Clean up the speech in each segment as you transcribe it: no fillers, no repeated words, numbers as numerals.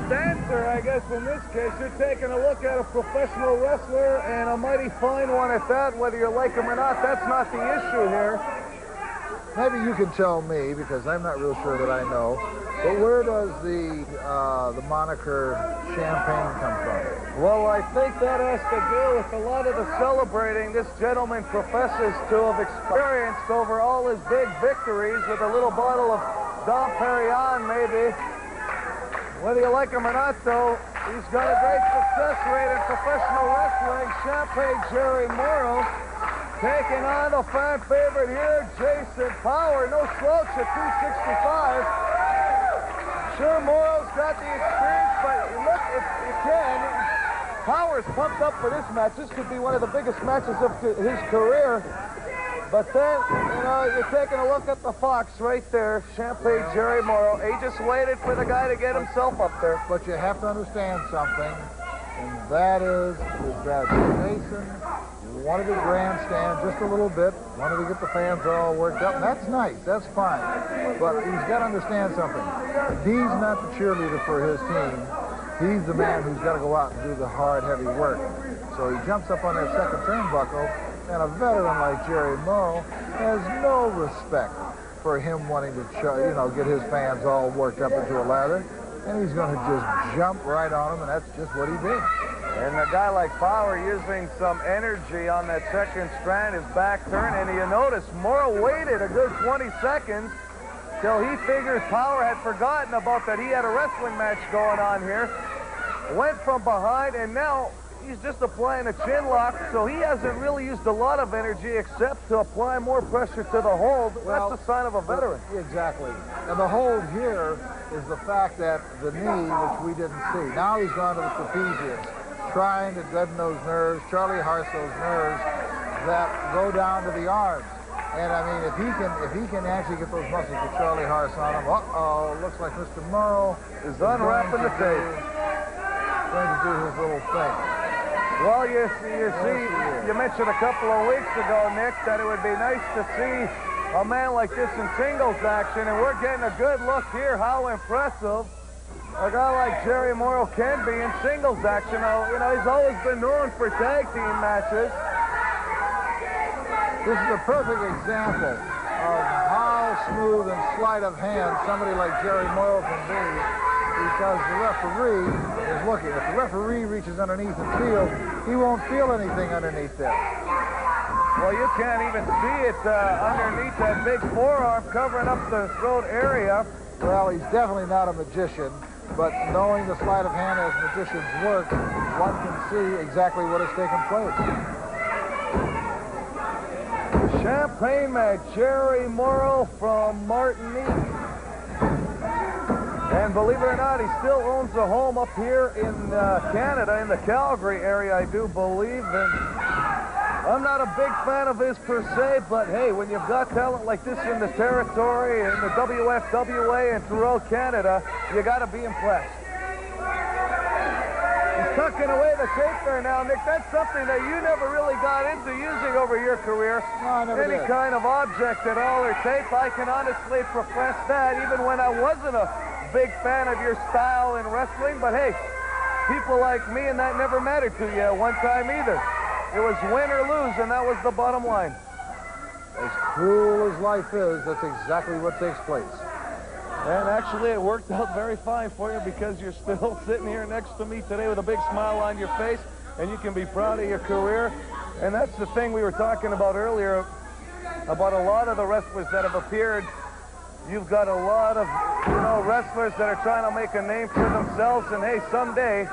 dancer, I guess in this case. You're taking a look at a professional wrestler, and a mighty fine one at that, whether you like him or not. That's not the issue here. Maybe you can tell me, because I'm not real sure that I know, but where does the moniker Champagne come from? Well, I think that has to do with a lot of the celebrating this gentleman professes to have experienced over all his big victories with a little bottle of Dom Perignon, maybe. Whether you like him or not, though, he's got a great success rate in professional wrestling. Champagne Jerry Morrow taking on the fan favorite here, Jason Power. No slouch at 265. Sure, Morrow's got the experience, but look, if you can, Power's pumped up for this match. This could be one of the biggest matches of his career. But then, you know, you're taking a look at the fox right there, Champagne Jerry Morrow. He just waited for the guy to get himself up there. But you have to understand something, and that is that Jason wanted to grandstand just a little bit, wanted to get the fans all worked up, and that's nice, that's fine. But he's got to understand something. He's not the cheerleader for his team. He's the man who's got to go out and do the hard, heavy work. So he jumps up on that second turnbuckle, and a veteran like Jerry Morrow has no respect for him wanting to, you know, get his fans all worked up into a lather. And he's going to just jump right on him, and that's just what he did. And a guy like Power using some energy on that second strand, his back turn, and you notice Morrow waited a good 20 seconds till he figures Power had forgotten about that he had a wrestling match going on here. Went from behind, and now he's just applying a chin lock, so he hasn't really used a lot of energy except to apply more pressure to the hold. Well, that's a sign of a veteran. Exactly. And the hold here is the fact that the knee, which we didn't see. Now he's gone to the trapezius, trying to deaden those nerves, Charlie Hartso's nerves that go down to the arms. And I mean, if he can actually get those muscles of Charlie Hartz on him, looks like Mr. Morrow is unwrapping the tape. Going to do his little thing. Well, you see, you mentioned a couple of weeks ago, Nick, that it would be nice to see a man like this in singles action, and we're getting a good look here. How impressive a guy like Jerry Morrow can be in singles action. Now, you know, he's always been known for tag team matches. This is a perfect example of how smooth and sleight of hand somebody like Jerry Morrow can be, because the referee is looking. If the referee reaches underneath and feels, he won't feel anything underneath there. Well, you can't even see it underneath that big forearm covering up the throat area. Well, he's definitely not a magician, but knowing the sleight of hand as magicians work, one can see exactly what has taken place. Champagne man Jerry Morrow from Martinique. And believe it or not, he still owns a home up here in Canada, in the Calgary area, I do believe. And I'm not a big fan of his per se, but hey, when you've got talent like this in the territory, in the WFWA and throughout Canada, you got to be impressed. He's tucking away the tape there now, Nick. That's something that you never really got into using over your career. No, I never did. Kind of object at all or tape. I can honestly profess that, even when I wasn't a big fan of your style in wrestling. But hey, people like me, and that never mattered to you at one time either. It was win or lose, and that was the bottom line. As cruel as life is, that's exactly what takes place. And actually, it worked out very fine for you, because you're still sitting here next to me today with a big smile on your face, and you can be proud of your career. And that's the thing we were talking about earlier, about a lot of the wrestlers that have appeared. You've got a lot of, you know, wrestlers that are trying to make a name for themselves, and hey, someday,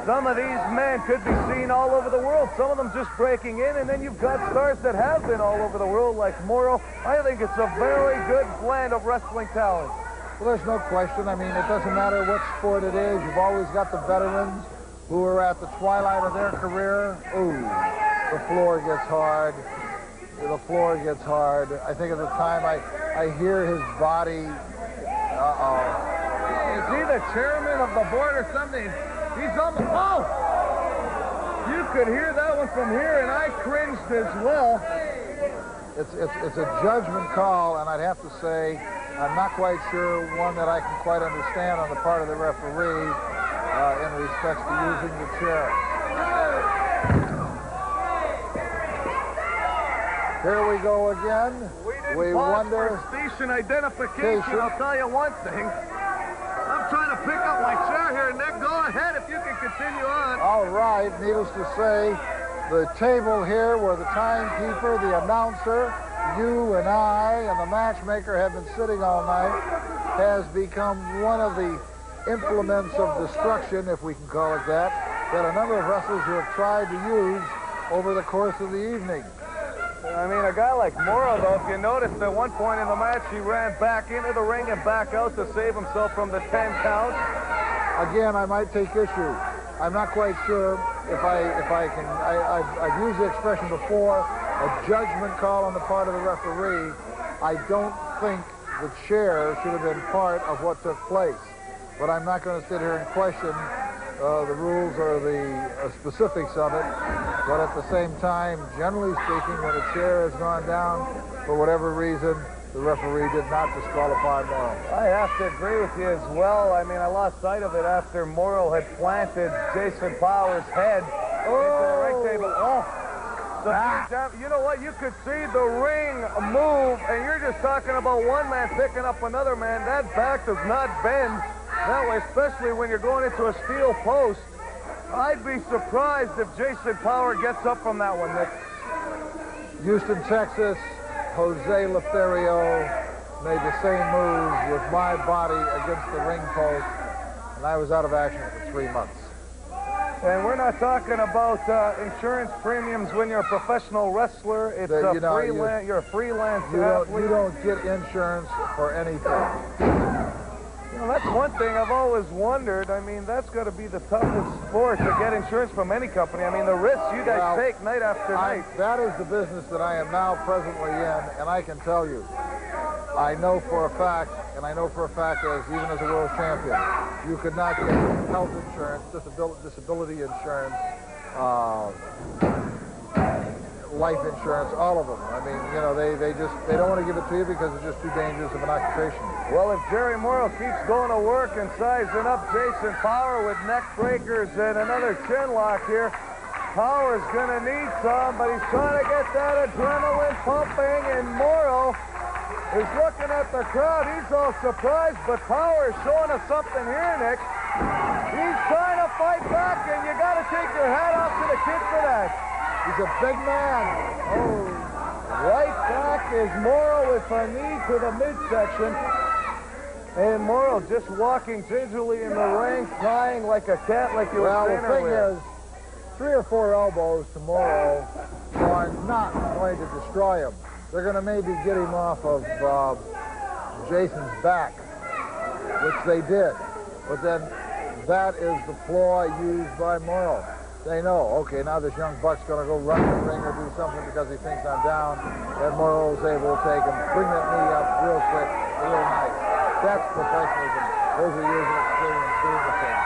some of these men could be seen all over the world, some of them just breaking in, and then you've got stars that have been all over the world, like Morrow. I think it's a very good blend of wrestling talent. Well, there's no question. I mean, it doesn't matter what sport it is. You've always got the veterans who are at the twilight of their career. Ooh, the floor gets hard. The floor gets hard. I think at the time I hear his body. Is he the chairman of the board or something? He's on the... Oh! You could hear that one from here, and I cringed as well. It's a judgment call, and I'd have to say I'm not quite sure one that I can quite understand on the part of the referee in respect to using the chair. Here we go again. We wonder station identification. I'll tell you one thing. I'm trying to pick up my chair here, Nick. Go ahead if you can continue on. All right. Needless to say, the table here where the timekeeper, the announcer, you and I and the matchmaker have been sitting all night has become one of the implements of destruction, if we can call it that a number of wrestlers who have tried to use over the course of the evening. I mean, a guy like Morrow, though, if you noticed at one point in the match, he ran back into the ring and back out to save himself from the 10 count. Again, I might take issue. I'm not quite sure if I can. I've used the expression before, a judgment call on the part of the referee. I don't think the chair should have been part of what took place. But I'm not going to sit here and question the rules or the specifics of it. But at the same time, generally speaking, when a chair has gone down for whatever reason, the referee did not disqualify Morrow. I have to agree with you as well. I mean, I lost sight of it after Morrow had planted Jason Powers' head into the ring table. So, you know what? You could see the ring move, and you're just talking about one man picking up another man. That back does not bend that way, especially when you're going into a steel post. I'd be surprised if Jason Power gets up from that one, Nick. Houston, Texas, Jose Lothario made the same move with my body against the ring post, and I was out of action for 3 months. And we're not talking about insurance premiums when you're a professional wrestler. It's you're a freelance athlete. You don't get insurance for anything. You know, that's one thing I've always wondered. I mean, that's got to be the toughest sport to get insurance from any company. I mean, the risks you guys take night after night. That is the business that I am now presently in, and I can tell you, I know for a fact, and I know for a fact as even as a world champion, you could not get health insurance, disability insurance, life insurance, all of them. I mean, you know, they don't want to give it to you because it's just too dangerous of an occupation. Well, if Jerry Morrow keeps going to work and sizing up Jason Power with neck breakers and another chin lock here, Power's going to need some, but he's trying to get that adrenaline pumping, and Morrow is looking at the crowd. He's all surprised, but Power is showing us something here, Nick. He's trying to fight back, and you got to take your hat off to the kid for that. He's a big man. Oh, right back is Morrow with a knee to the midsection. And Morrow just walking gingerly in the ring, crying like a cat, like you were saying earlier. The thing is, 3 or 4 elbows to Morrow are not going to destroy him. They're going to maybe get him off of Jason's back, which they did. But then that is the ploy used by Morrow. They know, okay, now this young buck's going to go run the ring or do something because he thinks I'm down, and Morrow's able to take him, bring that knee up real quick, real nice. That's professionalism. Those are years of experience doing the thing.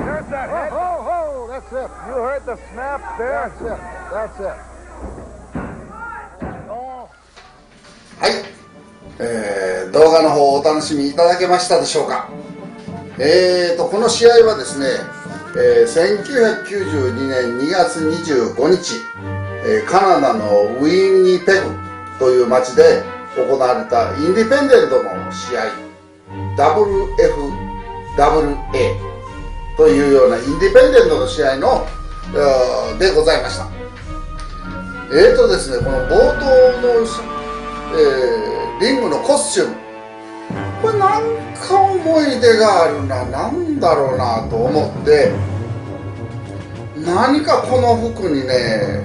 There's that head. Oh, that's it. You heard the snap there? That's it. Oh. はい、動画の方お楽しみいただけましたでしょうか。この試合はですね、1992年2月25日、カナダのウィニペグという町で行われたインディペンデントの試合 WFWA というようなインディペンデントの試合のでございました。ですね、この冒頭の、リングのコスチューム、これなんか思い出があるな、なんだろうなと思って、何かこの服にね、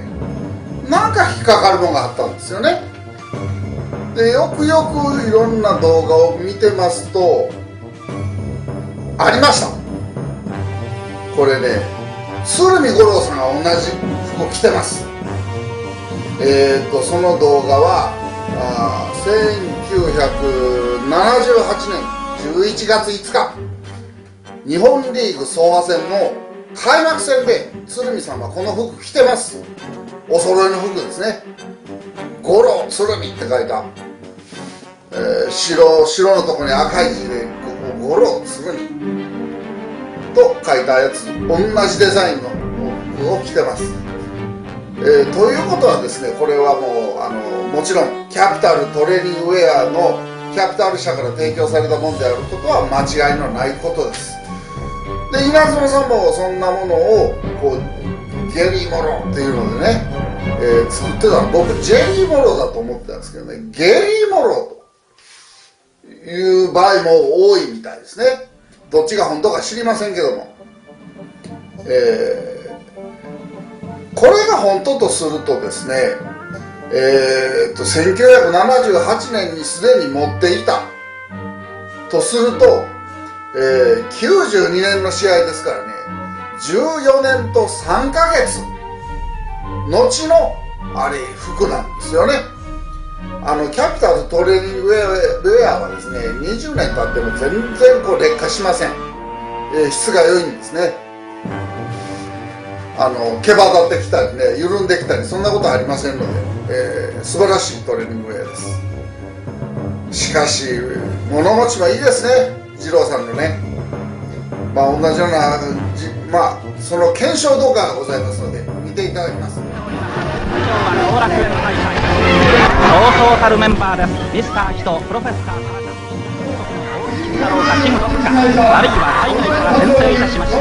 なんか引っかかるのがあったんですよね。で、よくよくいろんな動画を見てますと、ありました。これね、鶴見五郎さんが同じ服着てます。その動画は1978年11月5日日本リーグ総和戦の開幕戦で鶴見さんはこの服着てます。お揃いの服ですね。五郎鶴見って書いた、白のとこに赤い字でゴロつむりと書いたやつ、同じデザインの服を着てます。ということはですね、これはもうもちろんキャピタルトレーニングウェアのキャピタル社から提供されたものであることは間違いのないことです。で、稲妻さんもそんなものをこうゲリーモロっていうのでね、作ってたの。僕ジェリーモロだと思ってたんですけどね、ゲリーモロという場合も多いみたいですね。どっちが本当か知りませんけども、これが本当とするとですね、1978年にすでに持っていたとすると、92年の試合ですからね、14年と3ヶ月後のあれ服なんですよね。キャピタルトレーニングウェアはですね、20年経っても全然こう劣化しません。質が良いんですね。毛羽立ってきたりね、緩んできたり、そんなことはありませんので、素晴らしいトレーニングウェアです。しかし物持ちもいいですね、二郎さんのね。同じようなその検証動画がございますので見ていただきます。後楽園大会そうそうたるメンバーです。ミスター人プロフェッサーだろうかキムロックか、あるいは海外から転生いたしました